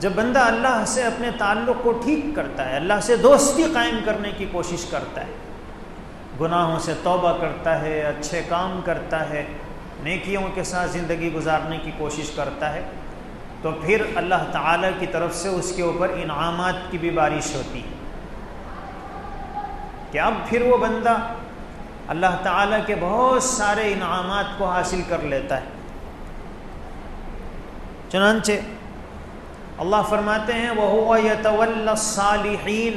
جب بندہ اللہ سے اپنے تعلق کو ٹھیک کرتا ہے، اللہ سے دوستی قائم کرنے کی کوشش کرتا ہے، گناہوں سے توبہ کرتا ہے، اچھے کام کرتا ہے، نیکیوں کے ساتھ زندگی گزارنے کی کوشش کرتا ہے، تو پھر اللہ تعالیٰ کی طرف سے اس کے اوپر انعامات کی بھی بارش ہوتی ہے کہ اب پھر وہ بندہ اللہ تعالیٰ کے بہت سارے انعامات کو حاصل کر لیتا ہے۔ چنانچہ اللہ فرماتے ہیں وَهُوَ يَتَوَلَّى الصَّالِحِينَ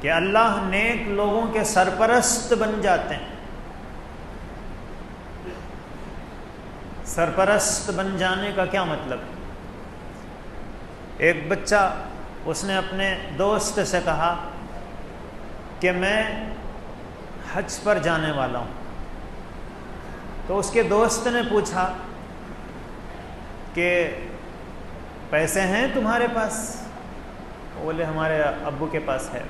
کہ اللہ نیک لوگوں کے سرپرست بن جاتے ہیں۔ سرپرست بن جانے کا کیا مطلب؟ ایک بچہ اس نے اپنے دوست سے کہا کہ میں حج پر جانے والا ہوں، تو اس کے دوست نے پوچھا کہ پیسے ہیں تمہارے پاس؟ بولے ہمارے ابو کے پاس ہے۔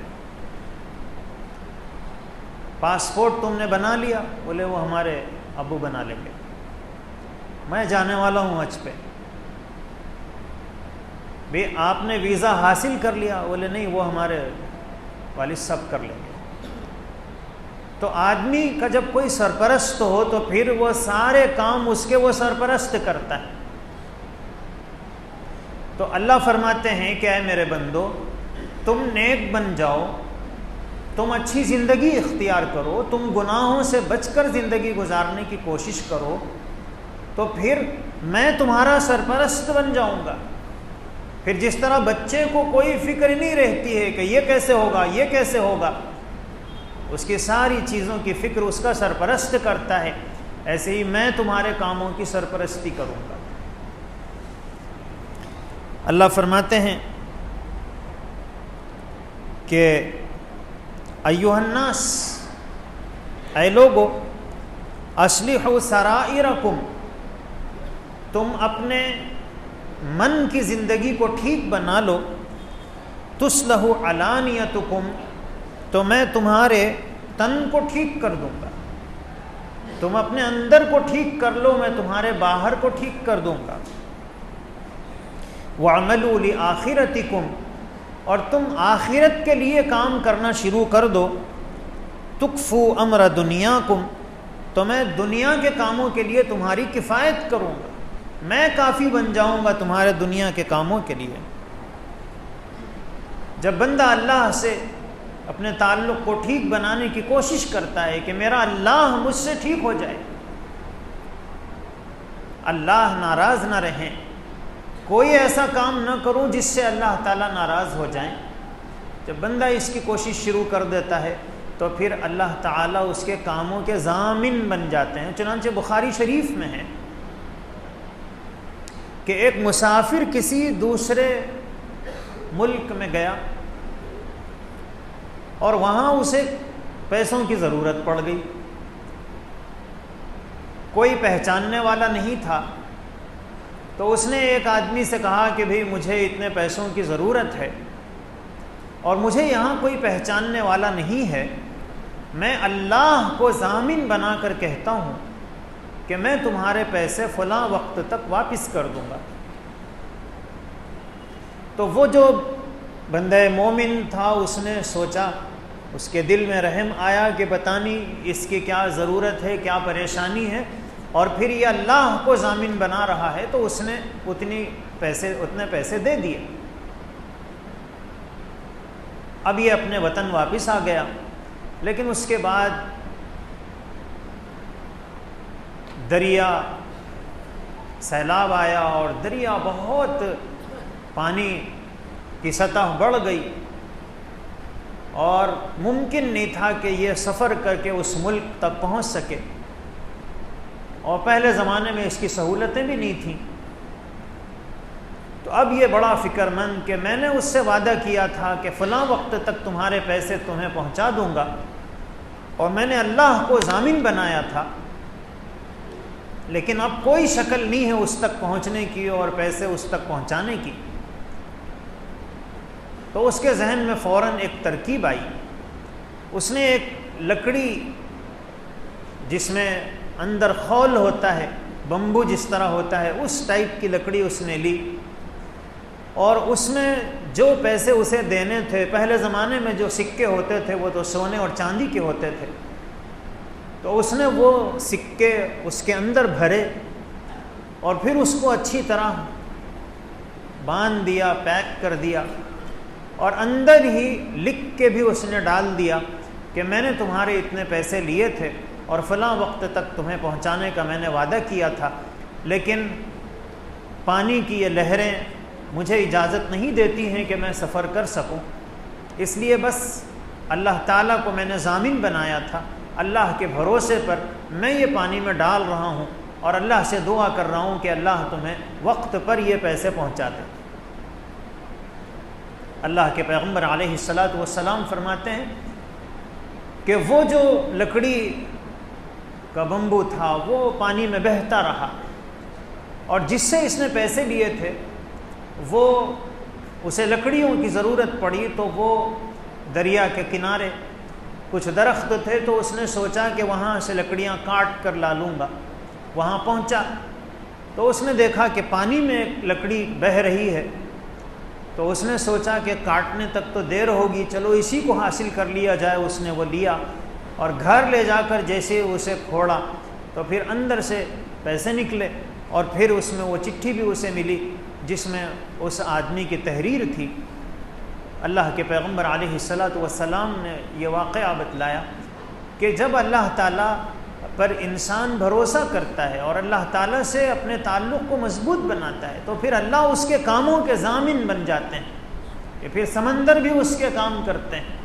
پاسپورٹ تم نے بنا لیا؟ بولے وہ ہمارے ابو بنا لیں گے۔ میں جانے والا ہوں حج پہ۔ بھی آپ نے ویزا حاصل کر لیا؟ بولے نہیں وہ ہمارے والد صاحب کر لیں گے۔ تو آدمی کا جب کوئی سرپرست ہو تو پھر وہ سارے کام اس کے وہ سرپرست کرتا ہے۔ تو اللہ فرماتے ہیں کہ اے میرے بندو، تم نیک بن جاؤ، تم اچھی زندگی اختیار کرو، تم گناہوں سے بچ کر زندگی گزارنے کی کوشش کرو، تو پھر میں تمہارا سرپرست بن جاؤں گا۔ پھر جس طرح بچے کو کوئی فکر نہیں رہتی ہے کہ یہ کیسے ہوگا، یہ کیسے ہوگا، اس کی ساری چیزوں کی فکر اس کا سرپرست کرتا ہے، ایسے ہی میں تمہارے کاموں کی سرپرستی کروں گا۔ اللہ فرماتے ہیں کہ ایھا الناس، اے لوگو، اصلحوا سرائرکم، تم اپنے من کی زندگی کو ٹھیک بنا لو، تصلح علانیتکم، تو میں تمہارے تن کو ٹھیک کر دوں گا۔ تم اپنے اندر کو ٹھیک کر لو، میں تمہارے باہر کو ٹھیک کر دوں گا۔ وَعْمَلُوا لِآخِرَتِكُمْ، اور تم آخرت کے لیے کام کرنا شروع کر دو۔ تُکْفُوا أَمْرَ دُنْيَاكُمْ، تو میں دنیا کے کاموں کے لیے تمہاری کفایت کروں گا، میں کافی بن جاؤں گا تمہارے دنیا کے کاموں کے لیے۔ جب بندہ اللہ سے اپنے تعلق کو ٹھیک بنانے کی کوشش کرتا ہے کہ میرا اللہ مجھ سے ٹھیک ہو جائے، اللہ ناراض نہ رہیں، کوئی ایسا کام نہ کروں جس سے اللہ تعالیٰ ناراض ہو جائیں، جب بندہ اس کی کوشش شروع کر دیتا ہے تو پھر اللہ تعالیٰ اس کے کاموں کے ضامن بن جاتے ہیں۔ چنانچہ بخاری شریف میں ہے کہ ایک مسافر کسی دوسرے ملک میں گیا اور وہاں اسے پیسوں کی ضرورت پڑ گئی، کوئی پہچاننے والا نہیں تھا، تو اس نے ایک آدمی سے کہا کہ بھئی مجھے اتنے پیسوں کی ضرورت ہے اور مجھے یہاں کوئی پہچاننے والا نہیں ہے، میں اللہ کو ضامن بنا کر کہتا ہوں کہ میں تمہارے پیسے فلاں وقت تک واپس کر دوں گا۔ تو وہ جو بندہ مومن تھا اس نے سوچا، اس کے دل میں رحم آیا کہ پتہ نہیں اس کی کیا ضرورت ہے، کیا پریشانی ہے، اور پھر یہ اللہ کو ضامن بنا رہا ہے، تو اس نے اتنے پیسے دے دیے۔ اب یہ اپنے وطن واپس آ گیا، لیکن اس کے بعد دریا سیلاب آیا اور دریا بہت پانی کی سطح بڑھ گئی اور ممکن نہیں تھا کہ یہ سفر کر کے اس ملک تک پہنچ سکے، اور پہلے زمانے میں اس کی سہولتیں بھی نہیں تھیں۔ تو اب یہ بڑا فکر مند کہ میں نے اس سے وعدہ کیا تھا کہ فلاں وقت تک تمہارے پیسے تمہیں پہنچا دوں گا، اور میں نے اللہ کو ضامن بنایا تھا، لیکن اب کوئی شکل نہیں ہے اس تک پہنچنے کی اور پیسے اس تک پہنچانے کی۔ تو اس کے ذہن میں فوراً ایک ترکیب آئی، اس نے ایک لکڑی جس میں اندر خول ہوتا ہے، بمبو جس طرح ہوتا ہے اس ٹائپ کی لکڑی اس نے لی، اور اس میں جو پیسے اسے دینے تھے، پہلے زمانے میں جو سکے ہوتے تھے وہ تو سونے اور چاندی کے ہوتے تھے، تو اس نے وہ سکے اس کے اندر بھرے اور پھر اس کو اچھی طرح باندھ دیا، پیک کر دیا، اور اندر ہی لکھ کے بھی اس نے ڈال دیا کہ میں نے تمہارے اتنے پیسے لیے تھے اور فلاں وقت تک تمہیں پہنچانے کا میں نے وعدہ کیا تھا، لیکن پانی کی یہ لہریں مجھے اجازت نہیں دیتی ہیں کہ میں سفر کر سکوں، اس لیے بس اللہ تعالیٰ کو میں نے ضامن بنایا تھا، اللہ کے بھروسے پر میں یہ پانی میں ڈال رہا ہوں اور اللہ سے دعا کر رہا ہوں کہ اللہ تمہیں وقت پر یہ پیسے پہنچا دے۔ اللہ کے پیغمبر علیہ الصلاۃ والسلام فرماتے ہیں کہ وہ جو لکڑی کا بمبو تھا وہ پانی میں بہتا رہا، اور جس سے اس نے پیسے لیے تھے وہ اسے لکڑیوں کی ضرورت پڑی، تو وہ دریا کے کنارے کچھ درخت تھے تو اس نے سوچا کہ وہاں سے لکڑیاں کاٹ کر لا لوں گا۔ وہاں پہنچا تو اس نے دیکھا کہ پانی میں ایک لکڑی بہہ رہی ہے، تو اس نے سوچا کہ کاٹنے تک تو دیر ہوگی، چلو اسی کو حاصل کر لیا جائے۔ اس نے وہ لیا اور گھر لے جا کر جیسے اسے کھوڑا تو پھر اندر سے پیسے نکلے، اور پھر اس میں وہ چٹھی بھی اسے ملی جس میں اس آدمی کی تحریر تھی۔ اللہ کے پیغمبر علیہ الصلاۃ والسلام نے یہ واقعہ بتلایا کہ جب اللہ تعالیٰ پر انسان بھروسہ کرتا ہے اور اللہ تعالیٰ سے اپنے تعلق کو مضبوط بناتا ہے تو پھر اللہ اس کے کاموں کے ضامن بن جاتے ہیں، کہ پھر سمندر بھی اس کے کام کرتے ہیں،